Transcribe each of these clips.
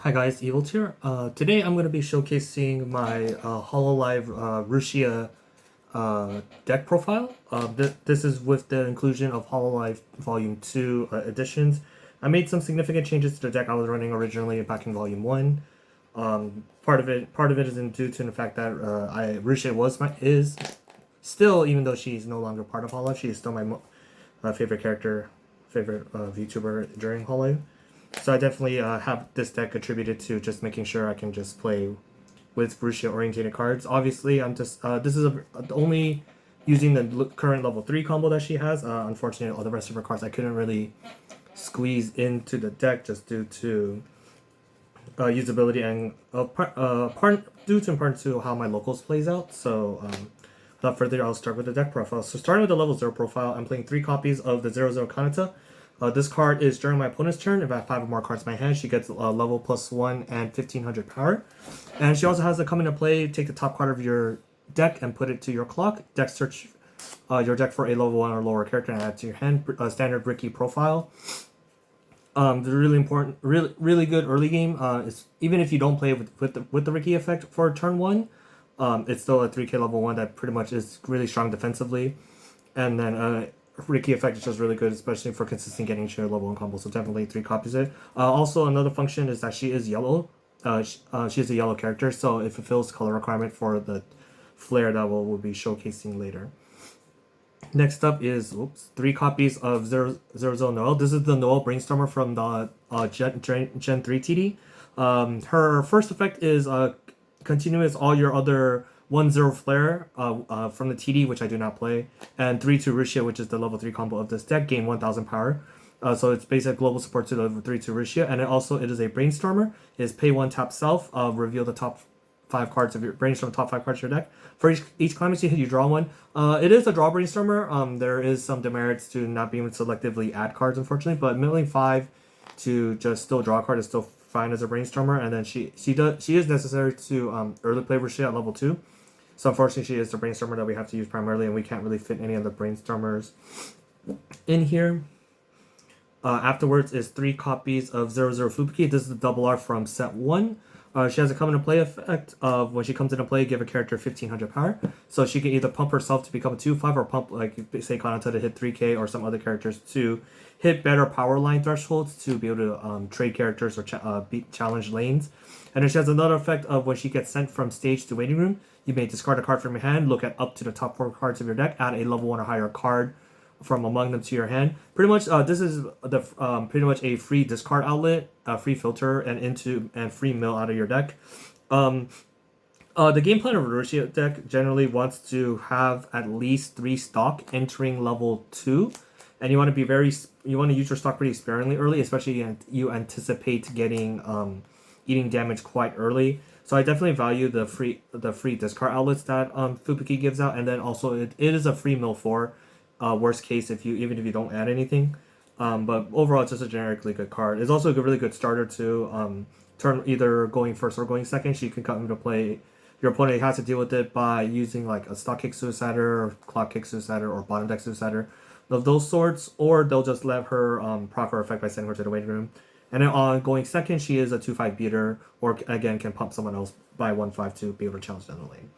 Hi guys, Evil here. Today I'm going to be showcasing my Hololive Rushia deck profile. This is with the inclusion of Hololive Volume 2 editions. I made some significant changes to the deck I was running originally back in Volume 1. Part of it is due to the fact that Rushia is still, even though she's no longer part of Hololive, she is still my favorite character, favorite VTuber during Hololive. So I definitely have this deck attributed to just making sure I can just play with Rushia orientated cards. Obviously, I'm just this is only using the current level 3 combo that she has. Unfortunately, all the rest of her cards I couldn't really squeeze into the deck just due to usability and due to in part to how my locals plays out. So without further ado, I'll start with the deck profile. So starting with the level 0 profile, I'm playing 3 copies of the 0/0 Kanata. This card is during my opponent's turn. If I have 5 or more cards in my hand, she gets level +1 and 1500 power. And she also has to come into play, take the top card of your deck and put it to your clock. Deck search your deck for a level 1 or lower character and add it to your hand. Standard Ricky profile. The really important, really good early game. Is even if you don't play with the Ricky effect for turn 1, it's still a 3K level 1 that pretty much is really strong defensively. And then Ricky effect is just really good, especially for consistent getting to level 1 combo. So definitely 3 copies of it. Also, another function is that she is yellow. She is a yellow character, so it fulfills color requirement for the flare that we'll be showcasing later. Next up is 3 copies of Zero Noel. This is the Noel Brainstormer from the Gen 3 TD. Her first effect is continuous all your other 1/0 flare from the TD, which I do not play, and 3/2 Rushia, which is the level 3 combo of this deck, gain 1000 power. So it's basic global support to level 3/2 Rushia, and it is a Brainstormer. It is pay 1 tap self, reveal the top 5 cards of your Brainstorm, top 5 cards of your deck. For each climax you hit, you draw one. It is a draw Brainstormer. There is some demerits to not being able to selectively add cards, unfortunately, but milling 5 to just still draw a card is still fine as a Brainstormer, and then she is necessary to early play Rushia at level 2. So unfortunately, she is the Brainstormer that we have to use primarily, and we can't really fit any of the Brainstormers in here. Afterwards is 3 copies of 0/0 Fubuki. This is the double R from set 1. She has a come into play effect of when she comes into play, give a character 1500 power. So she can either pump herself to become a 2/5 or pump, like say Kanata to hit 3K or some other characters to hit better power line thresholds to be able to trade characters or challenge lanes. And then she has another effect of when she gets sent from stage to waiting room, you may discard a card from your hand, look at up to the top 4 cards of your deck, add a level 1 or higher card from among them to your hand. Pretty much, this is the pretty much a free discard outlet, free filter, and free mill out of your deck. The game plan of a Rushia deck generally wants to have at least 3 stock entering level 2, and you want to use your stock pretty sparingly early, especially you anticipate getting eating damage quite early. So I definitely value the free discard outlets that Fubuki gives out, and then also it is a free mill for worst case even if you don't add anything. But overall, it's just a generically good card. It's also a really good starter to turn either going first or going second. She can come into play. Your opponent has to deal with it by using like a stock kick suicider, or clock kick suicider, or bottom deck suicider of those sorts, or they'll just let her proc her effect by sending her to the waiting room. And then on going second, she is a 2/5 beater, or again can pump someone else by 1/5 to be able to challenge down the lane.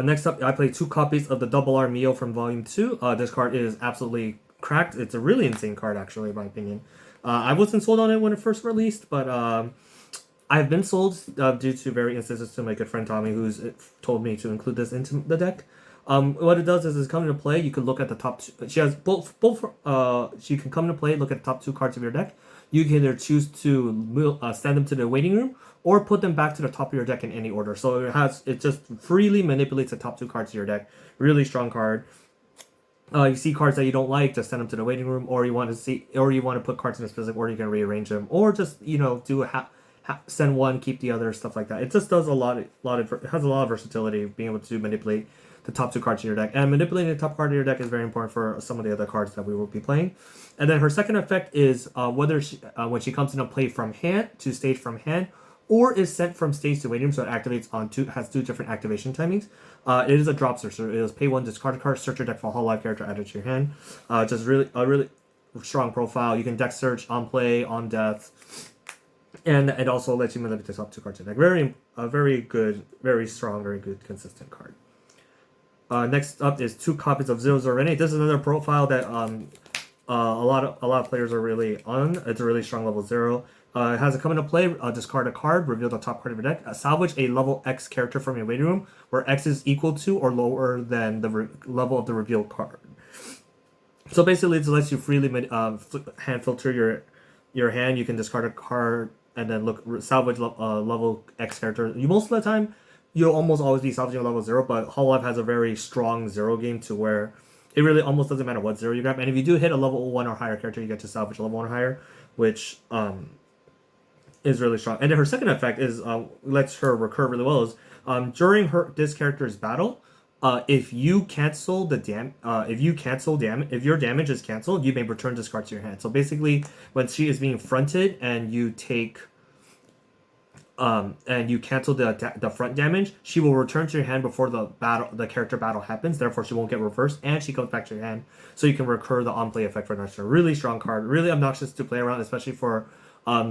Next up, I play 2 copies of the Double R Mio from Volume 2. This card is absolutely cracked. It's a really insane card, actually, in my opinion. I wasn't sold on it when it first released, but I've been sold due to very instances to my good friend Tommy, who's told me to include this into the deck. What it does is it's coming to play. You can look at the top 2. She has both. She can come into play, look at the top 2 cards of your deck. You can either choose to send them to the waiting room or put them back to the top of your deck in any order. So it just freely manipulates the top 2 cards of your deck. Really strong card. You see cards that you don't like, just send them to the waiting room, or you want to put cards in a specific order, you can rearrange them, or just do send one, keep the other, stuff like that. It just does it has a lot of versatility, being able to manipulate the top 2 cards in your deck. And manipulating the top card of your deck is very important for some of the other cards that we will be playing. And then her second effect is whether when she comes into play from hand to stage from hand, or is sent from stage to waiting room, so it activates has 2 different activation timings. It is a drop searcher. It is pay 1, discard a card, search your deck for a Hololive character, add it to your hand. Just a really strong profile. You can deck search on play, on death. And it also lets you manipulate the top 2 cards in the deck. Very good, very strong, very good, consistent card. Next up is 2 copies of 00 Rene. This is another profile that a lot of players are really on. It's a really strong level 0. It has a come into play, discard a card, reveal the top card of your deck, salvage a level X character from your waiting room, where X is equal to or lower than the level of the revealed card. So basically, it lets you freely hand filter your hand. You can discard a card and then salvage level X character. Most of the time, you'll almost always be salvaging a level 0, but Hololive has a very strong 0 game to where it really almost doesn't matter what 0 you grab. And if you do hit a level 1 or higher character, you get to salvage a level 1 or higher, which is really strong. And then her second effect is lets her recur really well. Is during this character's battle, if your damage is canceled, you may return this card to your hand. So basically, when she is being fronted and you take and you cancel the front damage, she will return to your hand before the character battle happens. Therefore, she won't get reversed, and she comes back to your hand, so you can recur the on play effect for next turn. Really strong card, really obnoxious to play around, especially for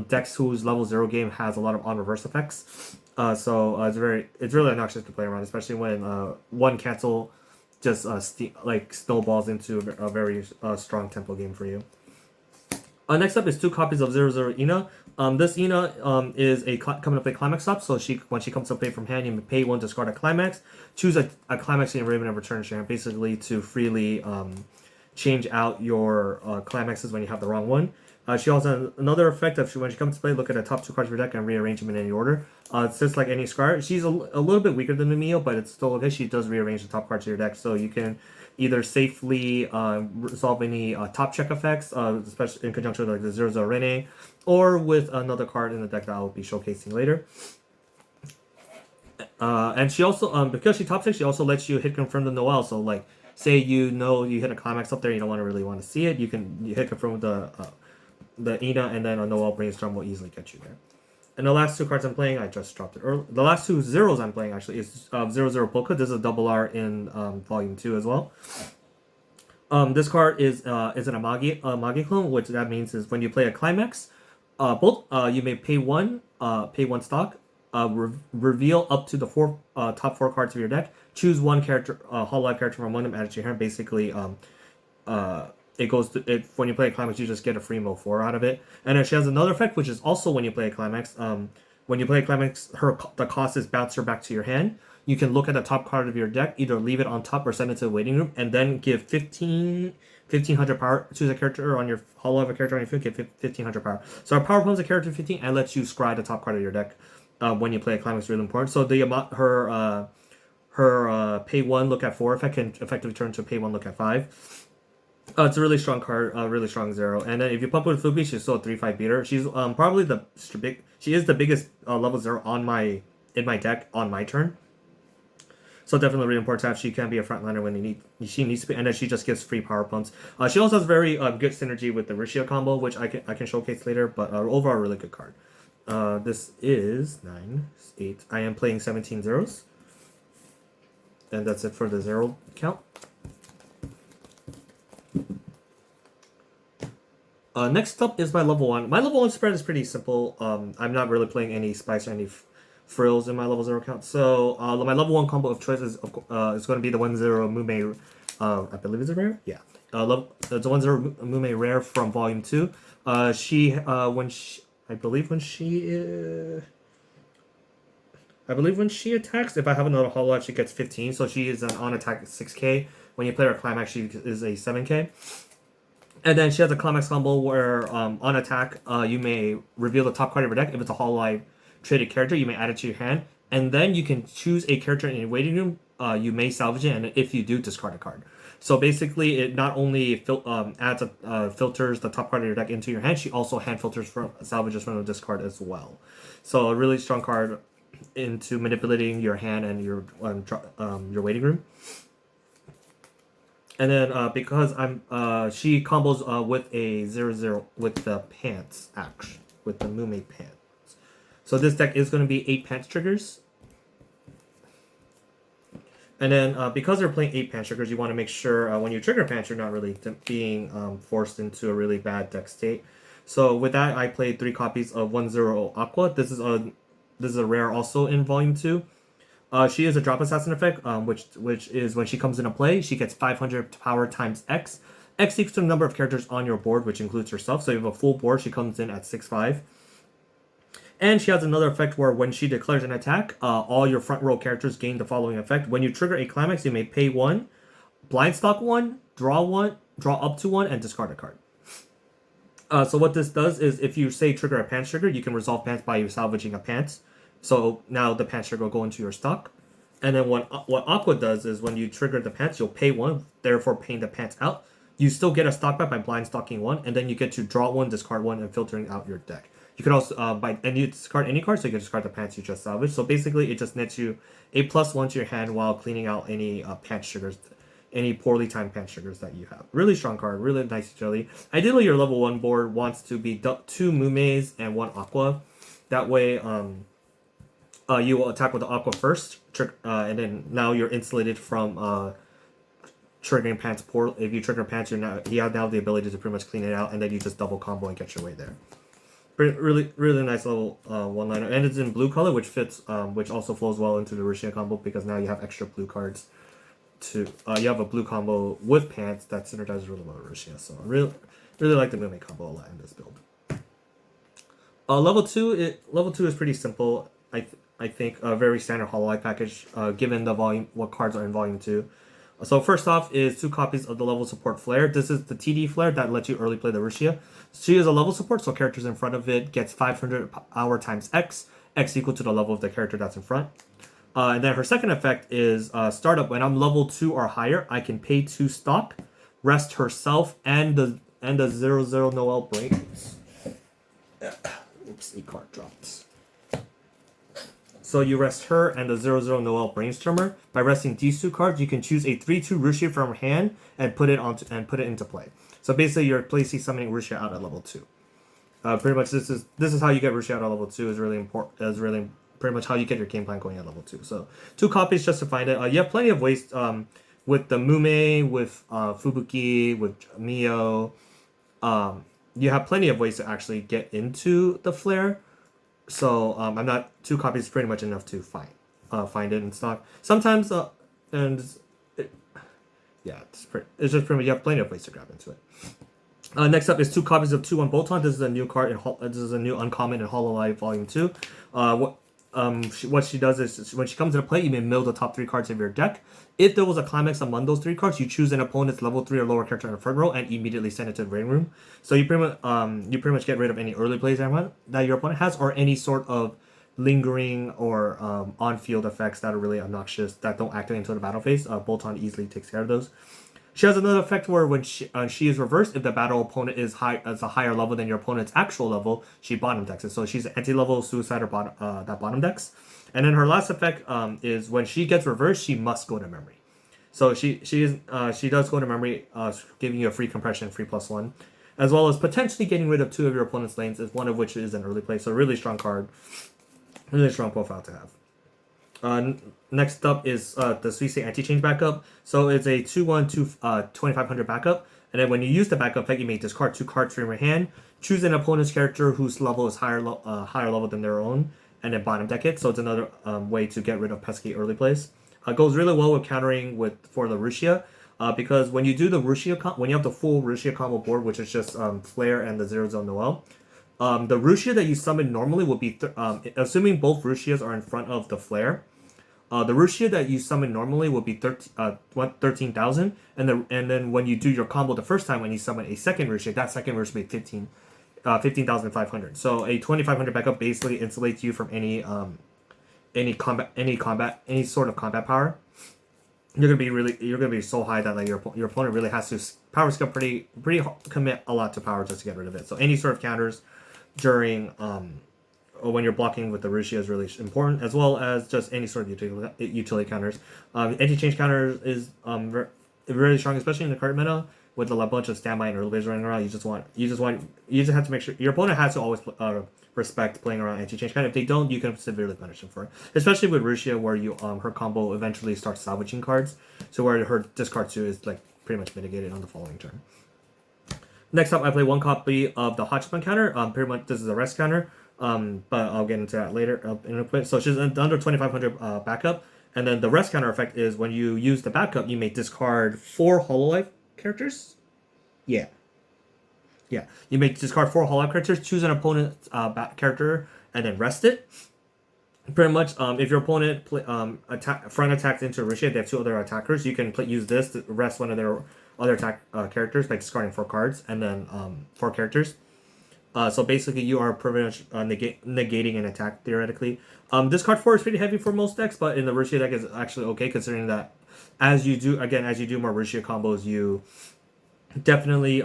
decks whose level 0 game has a lot of on reverse effects. So it's really obnoxious to play around, especially when one cancel just snowballs into a very strong tempo game for you. Next up is 2 copies of 00 Ina. This Ina is coming to play Climax Stop, so when she comes to play from hand, you may pay 1, discard a Climax, choose a Climax in your Raven and return to your hand, basically to freely change out your Climaxes when you have the wrong one. She also has another effect of when she comes to play, look at the top 2 cards of your deck and rearrange them in any order. It's just like any Scar. She's a little bit weaker than the Mio, but it's still okay. She does rearrange the top cards of your deck, so you can either safely resolve any top check effects, especially in conjunction with like the 00 Rene, or with another card in the deck that I'll be showcasing later. And she also, because she top checks, she also lets you hit confirm the Noel. So like, say you hit a Climax up there, you don't really want to see it, you hit confirm with the Ina, and then a Noel Brainstorm will easily get you there. And the last 2 cards I'm playing, I just dropped it early. The last 2 zeros I'm playing actually is 00 Polka. This is a double R in Volume 2 as well. This card is an Amagi clone, which that means is when you play a Climax, you may pay 1 stock, reveal up to the top 4 cards of your deck, choose 1 character, Hololive character from one of them, add it to your hand. Basically, when you play a Climax, you just get a free Mo 4 out of it. And then she has another effect, which is also when you play a Climax. When you play a Climax, the cost is bounce her back to your hand. You can look at the top card of your deck, either leave it on top or send it to the waiting room, and then give 1500 power. Choose a character on your Hololive character on your field, give 1500 power. So our power pumps a character 15 and lets you scry the top card of your deck when you play a Climax. Really important. So her pay 1 look at 4 effect can effectively turn to pay 1 look at 5. It's a really strong card, really strong 0. And then if you pump with Fubi, she's still a 3/5 beater. She's probably she is the biggest level 0 in my deck on my turn. So definitely really important to have. She can be a frontliner when she needs to be, and then she just gives free power pumps. She also has very good synergy with the Rushia combo, which I can showcase later. But overall, really good card. This is 9, 8. I am playing 17 zeros, and that's it for the 0 count. Next up is my level 1. My level 1 spread is pretty simple. I'm not really playing any spice or any frills in my level 0 count. So my level 1 combo of choice is going to be the 1-0 Mume, I believe it's a rare? Yeah. It's a 1-0 Mume rare from Volume 2. I believe when she attacks, if I have another Hololive, she gets 15. So she is an on attack 6k. When you play her Climax, she is a 7k. And then she has a Climax combo where on attack, you may reveal the top card of your deck. If it's a Hololive traded character, you may add it to your hand. And then you can choose a character in your waiting room. You may salvage it, and if you do, discard a card. So basically, it not only filters the top card of your deck into your hand, she also hand filters salvages from the discard as well. So a really strong card into manipulating your hand and your waiting room. And then because she combos with a 0-0 with the pants, actually, with the Mume pants. So this deck is going to be 8 pants triggers. And then because they're playing 8 pants triggers, you want to make sure when you trigger pants, you're not really being forced into a really bad deck state. So with that, I played 3 copies of 1-0 Aqua. This is a rare also in Volume 2. She is a drop assassin effect, which is when she comes into play, she gets 500 power times X. X equals to the number of characters on your board, which includes herself. So you have a full board, she comes in at 6/5. And she has another effect where when she declares an attack, all your front row characters gain the following effect. When you trigger a climax, you may pay 1, blind stock 1, draw up to 1, and discard a card. So what this does is if you say trigger a pants trigger, you can resolve pants by salvaging a pants. So now the pants trigger will go into your stock. And then what Aqua does is when you trigger the pants, you'll pay 1, therefore paying the pants out. You still get a stock back by blind stocking 1, and then you get to draw 1, discard 1, and filtering out your deck. You can also, and you discard any card, so you can discard the pants you just salvaged. So basically, it just nets you a +1 to your hand while cleaning out any pants triggers, any poorly timed pants triggers that you have. Really strong card, really nice utility. Ideally, your level 1 board wants to be 2 Mumes and 1 Aqua. That way, you will attack with the Aqua first, and then now you're insulated from triggering pants poor. If you trigger pants, you have now the ability to pretty much clean it out, and then you just double combo and get your way there. Really, really nice level 1-liner, and it's in blue color, which fits, which also flows well into the Rushia combo because now you have extra blue cards. You have a blue combo with pants that synergizes really well with Rushia. So I really like the Mume combo a lot in this build. Level two is pretty simple. I think a very standard Hololive package, given the volume, what cards are in Volume 2. So first off is 2 copies of the level support flare. This is the TD flare that lets you early play the Rushia. She is a level support, so characters in front of it gets 500 power times X, X equal to the level of the character that's in front. And then her second effect is startup. When I'm level 2 or higher, I can pay 2 stock, rest herself and the 0/0 Noel Brains. Oops, a card dropped. So you rest her and the 0/0 Noel Brainstormer. By resting these 2 cards, you can choose a 3/2 Rushia from her hand and put it into play. So basically, you're placing summoning Rushia out at level 2. Pretty much, this is how you get Rushia out at level 2. Is really important. Is really pretty much how you get your game plan going at level 2. So 2 copies just to find it. You have plenty of ways with the Mume, with Fubuki, with Mio. You have plenty of ways to actually get into the flare. So I'm not 2 copies pretty much enough to find it in stock. Sometimes it's just pretty much you have plenty of ways to grab into it. Next up is 2 copies of 2-1 Bolton. This is a new card this is a new uncommon in Hololive Volume 2. What she does is when she comes into play, you may mill the top 3 cards of your deck. If there was a climax among those 3 cards, you choose an opponent's level 3 or lower character in the front row and immediately send it to the rain room. So you pretty much get rid of any early plays that your opponent has, or any sort of lingering or on-field effects that are really obnoxious that don't activate until the battle phase. Bolton easily takes care of those. She has another effect where when she is reversed, if the battle opponent is a higher level than your opponent's actual level, she bottom decks it. So she's anti-level suicide or bottom decks. And then her last effect is when she gets reversed, she must go to memory. So she does go to memory, giving you a free compression, free +1, as well as potentially getting rid of 2 of your opponent's lanes, one of which is an early play. So really strong card, really strong profile to have. Next up is the Suisse anti-change backup. So it's a 2/1, 2500 backup. And then when you use the backup effect, you may discard 2 cards from your hand, choose an opponent's character whose level is higher level than their own, and then bottom deck it. So it's another way to get rid of pesky early plays. Goes really well with countering for the Rushia, because when you do the Rushia, when you have the full Rushia combo board, which is just Flare and the 0/0 Noel, the Rushia that you summon normally would be, assuming both Rushias are in front of the Flare, the Rushia that you summon normally will be 13,000, and then when you do your combo the first time, when you summon a second Rushia, that second Rushia will be 15,500. So a 2,500 backup basically insulates you from any sort of combat power. You're gonna be so high that like your opponent really has to power skill pretty commit a lot to power just to get rid of it. So any sort of counters during or when you're blocking with the Rushia is really important, as well as just any sort of utility counters. Anti-change counters is really strong, especially in the current meta with a bunch of standby and early plays running around. You just have to make sure your opponent has to always respect playing around anti-change counter. If they don't, you can severely punish them for it. Especially with Rushia, where her combo eventually starts salvaging cards, so where her discard 2 is like pretty much mitigated on the following turn. Next up, I play one copy of the Hachiman counter. Pretty much this is a rest counter. But I'll get into that later in a bit. So she's under 2,500 backup. And then the rest counter effect is when you use the backup, you may discard 4 Hololive characters. Yeah. Yeah. You may discard 4 Hololive characters, choose an opponent's character, and then rest it. Pretty much, if your opponent front attacks into Rushia, they have 2 other attackers. You can use this to rest one of their other attack characters by discarding 4 cards and then 4 characters. So basically, you are pretty much negating an attack theoretically. This card 4 is pretty heavy for most decks, but in the Rushia deck is actually okay considering that as you do more Rushia combos, you definitely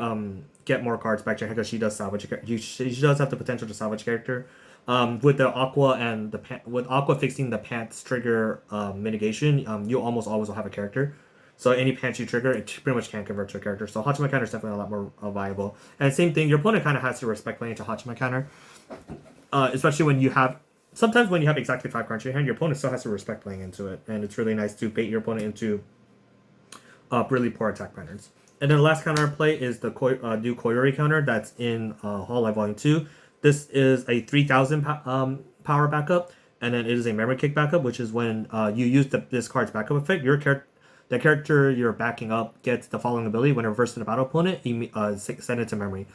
get more cards back to her because she does salvage. She does have the potential to salvage character. With the Aqua and with Aqua fixing the pants trigger mitigation, you almost always will have a character. So any pants you trigger, it pretty much can convert to a character. So Hachima counter is definitely a lot more viable. And same thing, your opponent kind of has to respect playing into Hachima counter, especially when you have. Sometimes when you have exactly 5 cards in your hand, your opponent still has to respect playing into it, and it's really nice to bait your opponent into really poor attack patterns. And then the last counter I play is the new Koyori counter that's in Hololive Volume 2. This is a 3,000 power backup, and then it is a memory kick backup, which is when you use this card's backup effect. The character you're backing up gets the following ability: when reversed to the battle opponent, send it to memory.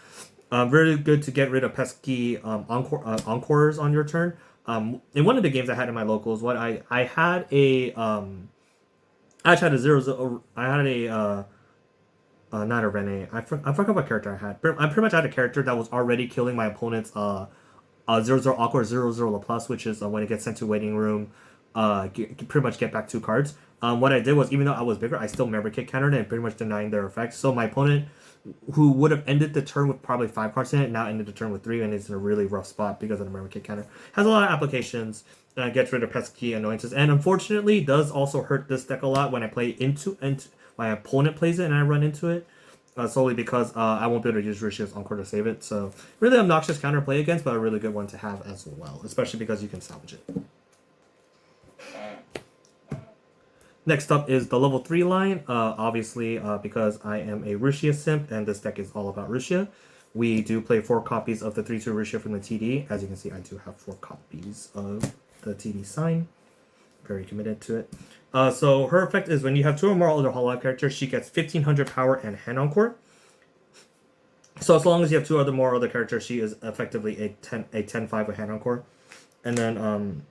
Very good to get rid of pesky encores on your turn. In one of the games I had in my locals, what I had a I actually had a not a Rene. I forgot what character I had. I pretty much had a character that was already killing my opponent's 0-0 awkward 0-0 Laplace, which is when it gets sent to waiting room, pretty much get back 2 cards. What I did was, even though I was bigger, I still memory kick countered it and pretty much denying their effect. So my opponent, who would have ended the turn with probably 5 cards in it, now ended the turn with 3, and is in a really rough spot because of the memory kick counter. Has a lot of applications. Gets rid of pesky annoyances, and unfortunately does also hurt this deck a lot when I play into my opponent plays it and I run into it. Solely because I won't be able to use Rishia's Encore to save it. So really obnoxious counter play against, but a really good one to have as well, especially because you can salvage it. Next up is the level 3 line. Obviously, because I am a Rushia simp and this deck is all about Rushia, we do play 4 copies of the 3-2 Rushia from the TD. As you can see, I do have 4 copies of the TD sign. Very committed to it. So her effect is when you have 2 or more other Hololive characters, she gets 1,500 power and hand encore. So as long as you have 2 or more other characters, she is effectively a 10-5 with hand encore. And then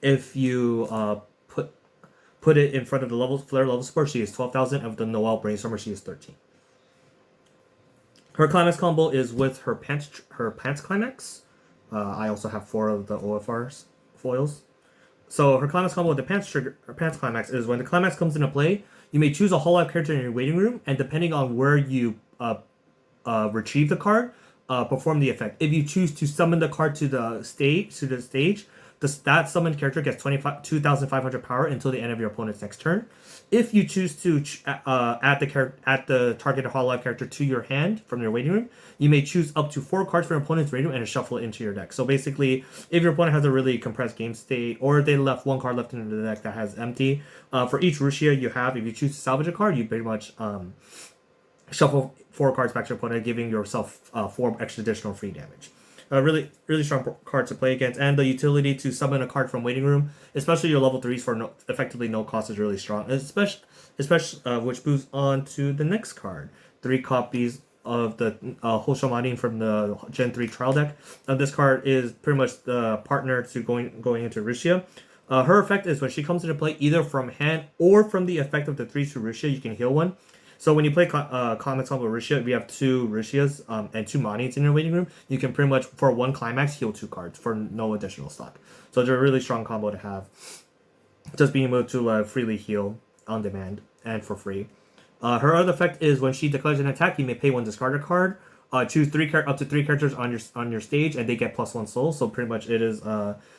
if you put it in front of the flare level score, she is 12,000, and with the Noelle Brainstormer, she is 13. Her climax combo is with her pants climax. I also have 4 of the OFRs foils. So her climax combo with the pants climax is when the climax comes into play, you may choose a Hololive character in your waiting room, and depending on where you retrieve the card, perform the effect. If you choose to summon the card to the stage, that summoned character gets 2,500 power until the end of your opponent's next turn. If you choose to add the targeted Hololive character to your hand from your waiting room, you may choose up to 4 cards from your opponent's waiting room and shuffle it into your deck. So basically, if your opponent has a really compressed game state, or they left 1 card left in the deck that has empty, for each Rushia you have, if you choose to salvage a card, you pretty much shuffle 4 cards back to your opponent, giving yourself 4 extra additional free damage. A really strong card to play against, and the utility to summon a card from waiting room, especially your level 3s for effectively no cost, is really strong. Especially which moves on to the next card. 3 copies of the Hoshomarin from the Gen 3 trial deck. This card is pretty much the partner to going into Rushia. Her effect is when she comes into play, either from hand or from the effect of the 3-2 Rushia, you can heal 1. So when you play Climax Combo Rushia, we have 2 Rushias and 2 Manins in your waiting room. You can pretty much, for 1 Climax, heal 2 cards for no additional stock. So it's a really strong combo to have. Just being able to freely heal on demand and for free. Her other effect is when she declares an attack, you may pay 1 discarded card. Choose up to 3 characters on your stage, and they get +1 soul. So pretty much it is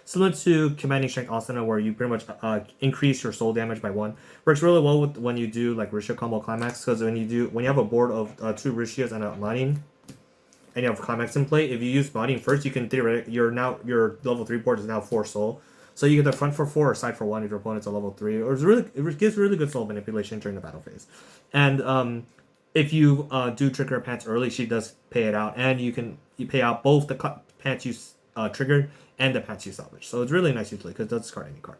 similar to Commanding Strength Asana, where you pretty much increase your soul damage by 1. Works really well with when you do like Rushia combo climax, because when you have a board of 2 Rushias and a Marin, and you have climax in play, if you use Marin first, you can theoretically your level 3 board is now 4 soul. So you get the front for 4 or side for 1 if your opponent's a level 3. Or it gives really good soul manipulation during the battle phase. And if you do trigger a pants early, she does pay it out, and you pay out both the pants you triggered and the pants you salvaged. So it's really nice usually because it does discard any card.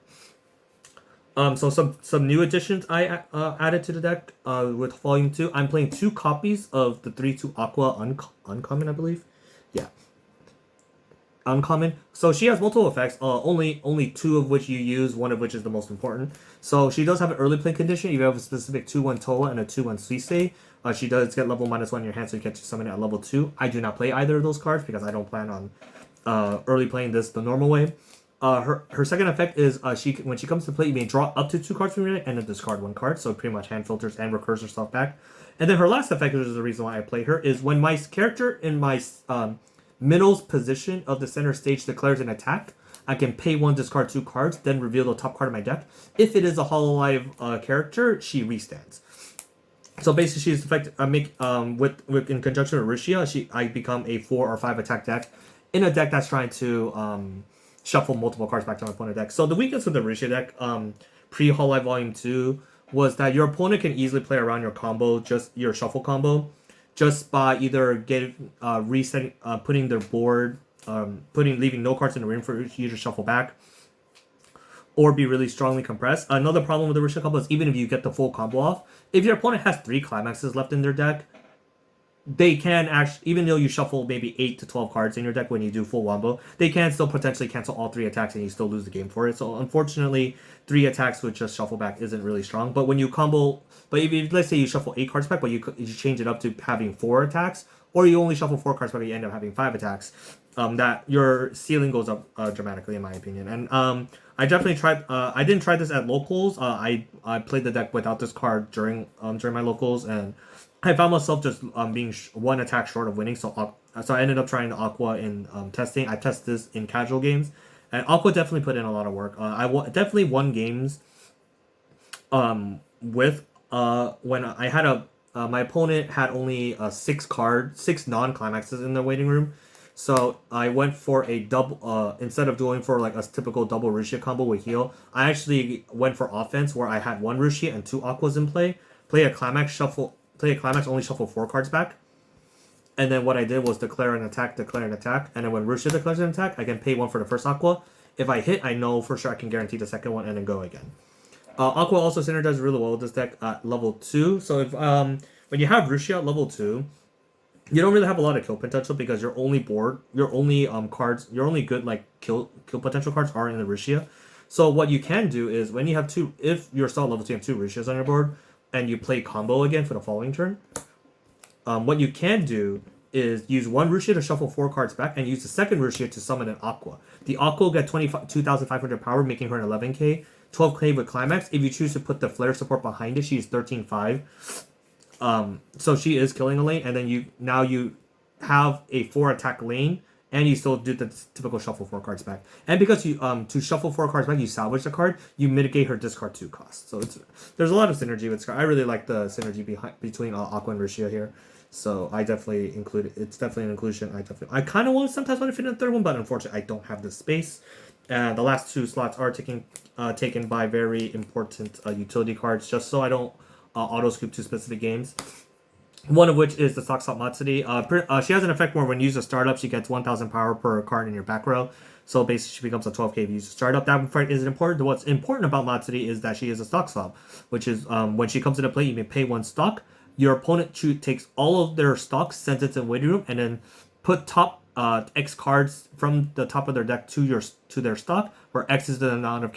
So some new additions I added to the deck with Volume 2. I'm playing 2 copies of the 3/2 Aqua Uncommon, I believe. Yeah, uncommon. So she has multiple effects. Only 2 of which you use, one of which is the most important. So she does have an early play condition. If you have a specific 2/1 Toa and a 2/1 Suisei, she does get level -1 in your hand, so you get to summon it at level 2. I do not play either of those cards because I don't plan on early playing this the normal way. Her second effect is when she comes to play, you may draw up to 2 cards from your deck and then discard 1 card. So pretty much hand filters and recurs herself back. And then her last effect, which is the reason why I play her, is when my character in my middle's position of the center stage declares an attack, I can pay 1, discard 2 cards, then reveal the top card of my deck. If it is a Hololive character, she restands. So basically, she's effective. With in conjunction with Rushia, I become a 4 or 5 attack deck in a deck that's trying to shuffle multiple cards back to my opponent's deck. So the weakness of the Rushia deck, pre Hololive Volume 2, was that your opponent can easily play around your combo, just your shuffle combo, just by either resetting, putting their board, leaving no cards in the room for you to shuffle back, or be really strongly compressed. Another problem with the Rushia combo is even if you get the full combo off, if your opponent has 3 climaxes left in their deck, they can actually, even though you shuffle maybe 8 to 12 cards in your deck when you do full wombo, they can still potentially cancel all 3 attacks and you still lose the game for it. So unfortunately, 3 attacks with just shuffle back isn't really strong. But when you combo, if let's say you shuffle 8 cards back, but you change it up to having 4 attacks, or you only shuffle 4 cards back, but you end up having 5 attacks, that your ceiling goes up dramatically, in my opinion. And I definitely tried. I didn't try this at locals. I played the deck without this card during my locals, and I found myself just being 1 attack short of winning. So I ended up trying the Aqua in testing. I tested this in casual games, and Aqua definitely put in a lot of work. Definitely won games with when I had my opponent had only 6 non-climaxes in the waiting room. So I went for a double, instead of going for like a typical double Rushia combo with heal, I actually went for offense where I had 1 Rushia and 2 Aquas in play, play a climax, only shuffle 4 cards back. And then what I did was declare an attack, and then when Rushia declares an attack, I can pay 1 for the first Aqua. If I hit, I know for sure I can guarantee the second one and then go again. Aqua also synergizes really well with this deck at level 2. So if when you have Rushia at level 2, you don't really have a lot of kill potential because your only cards, your only good like kill potential cards are in the Rushia. So what you can do is when you have 2, if you're still at level 2, you have 2 Rushias on your board, and you play combo again for the following turn, what you can do is use 1 Rushia to shuffle 4 cards back and use the second Rushia to summon an Aqua. The Aqua will get 2,500 power, making her an 11k, 12k with climax. If you choose to put the flare support behind it, she's 13.5. So she is killing a lane, and then you have a 4 attack lane, and you still do the typical shuffle 4 cards back. And because you to shuffle 4 cards back, you salvage the card, you mitigate her discard 2 cost. So there's a lot of synergy with this card. I really like the synergy between Aqua and Rushia here. So I definitely include it. It's definitely an inclusion. I kind of sometimes want to fit in the third one, but unfortunately I don't have the space. And the last 2 slots are taken by very important utility cards, just so I don't auto scoop to specific games. One of which is the Stock Swap Matsuri. She has an effect where when you use a startup, she gets 1,000 power per card in your back row. So basically, she becomes a 12k if you use a startup. That effect isn't important. What's important about Matsuri is that she is a stock swap, which is when she comes into play, you may pay 1 stock. Your opponent takes all of their stocks, sends it to the waiting room, and then put top X cards from the top of their deck to their stock, where X is the amount of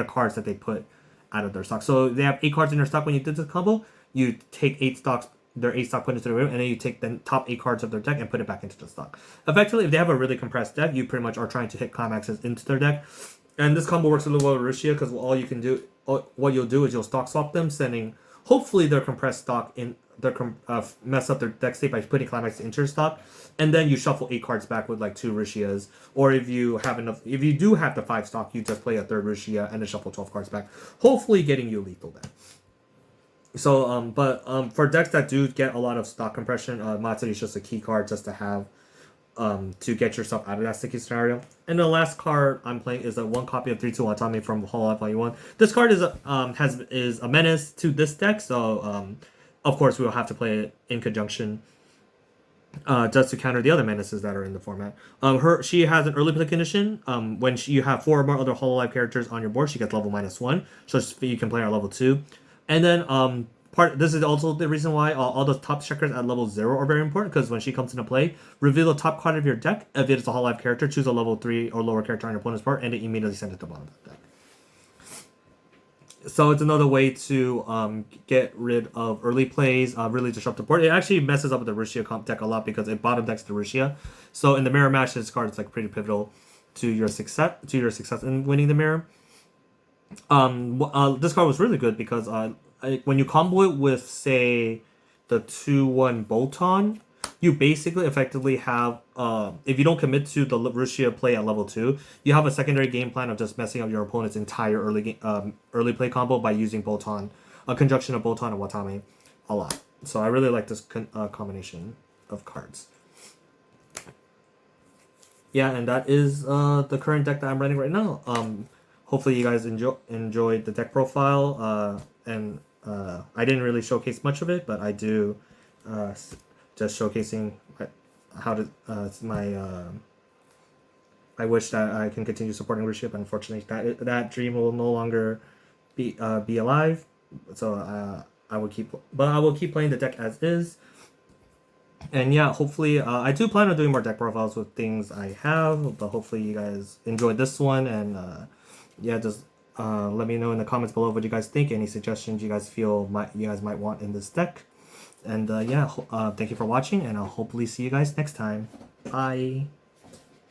cards that they put out of their stock. So they have 8 cards in their stock when you did this combo. You take 8 stocks, their 8 stock, put into the room, and then you take the top 8 cards of their deck and put it back into the stock. Effectively, if they have a really compressed deck, you pretty much are trying to hit climaxes into their deck. And this combo works a little well with Rushia because what you'll do is you'll stock swap them, sending hopefully their compressed stock in mess up their deck state by putting climax into your stock, and then you shuffle 8 cards back with like 2 Rushias, or if you do have the 5 stock, you just play a 3rd Rushia and then shuffle 12 cards back, hopefully getting you lethal then. So for decks that do get a lot of stock compression, Matsuri is just a key card just to have to get yourself out of that sticky scenario. And the last card I'm playing is a 1 copy of 3/2 Watami from Hololive Volume 1. This card is a menace to this deck, so of course, we will have to play it in conjunction just to counter the other menaces that are in the format. She has an early play condition. When you have 4 or more other Hololive characters on your board, she gets level -1, so you can play her at level 2. And then this is also the reason why all the top checkers at level 0 are very important, because when she comes into play, reveal the top card of your deck. If it is a Hololive character, choose a level 3 or lower character on your opponent's part, and it immediately send it to the bottom of the deck. So it's another way to get rid of early plays, really disrupt the board. It actually messes up with the Rushia comp deck a lot because it bottom decks the Rushia. So in the mirror match, this card is like pretty pivotal to your success in winning the mirror. This card was really good because when you combo it with, say, the 2/1 Bolton, you basically effectively have, if you don't commit to the Rushia play at level 2, you have a secondary game plan of just messing up your opponent's entire early play combo by using Bolton, a conjunction of Bolton and Watame a lot. So I really like this combination of cards. Yeah, and that is the current deck that I'm running right now. Hopefully you guys enjoyed the deck profile, and I didn't really showcase much of it, but I do just showcasing how to I wish that I can continue supporting Rushia, but unfortunately that dream will no longer be alive. So I will keep playing the deck as is. And yeah, hopefully I do plan on doing more deck profiles with things I have, but hopefully you guys enjoyed this one, and yeah, just let me know in the comments below what you guys think, any suggestions you guys feel you guys might want in this deck. And yeah, thank you for watching, and I'll hopefully see you guys next time. Bye.